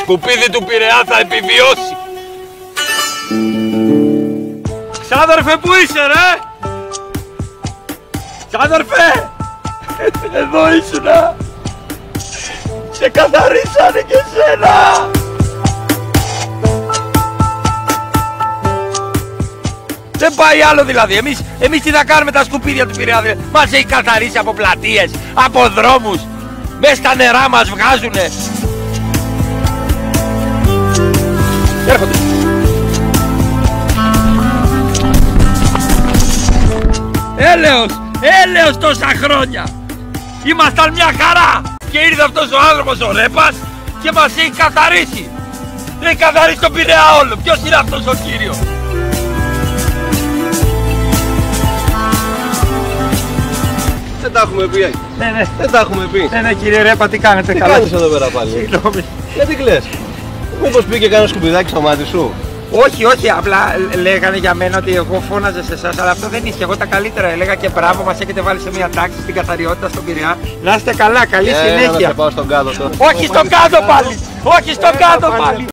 σκουπίδι του Πειραιά θα επιβιώσει. Ξάδερφε, πού είσαι ρε? Ξάδερφε! Εδώ ήσουνα! Σε καθαρίσανε και σένα! Δεν πάει άλλο δηλαδή. Εμείς τι θα κάνουμε τα σκουπίδια του Πειραιά? Μας έχει καθαρίσει από πλατείες, από δρόμους. Μες στα νερά μας βγάζουνε. Έρχονται. Έλεος τόσα χρόνια. Ήμασταν μια χαρά. Και ήρθε αυτός ο άνθρωπος ο Ρέπας και μας έχει καθαρίσει. Έχει καθαρίσει τον Πειραιά όλο. Ποιος είναι αυτός ο κύριος? Δεν τα έχουμε πει. Ναι. Δεν τα έχουμε πει. Ναι, κύριε Ρέπα, τι κάνετε? Τι καλά? κάνεις εδώ πέρα πάλι? Συγγνώμη. Γιατί κλαις? Μήπως πήγε κανένα σκουπιδάκι στο μάτι σου? Όχι, απλά λέγανε για μένα ότι εγώ φώναζα σε εσάς, αλλά αυτό δεν ίσχυε. Εγώ τα καλύτερα έλεγα και μπράβο, μας έχετε βάλει σε μια τάξη στην καθαριότητα στον Πειραιά. Να είστε καλά, καλή συνέχεια. Να σε πάω στον κάδο τώρα. Όχι στον κάδο πάλι! Όχι στον κάδο πάλι!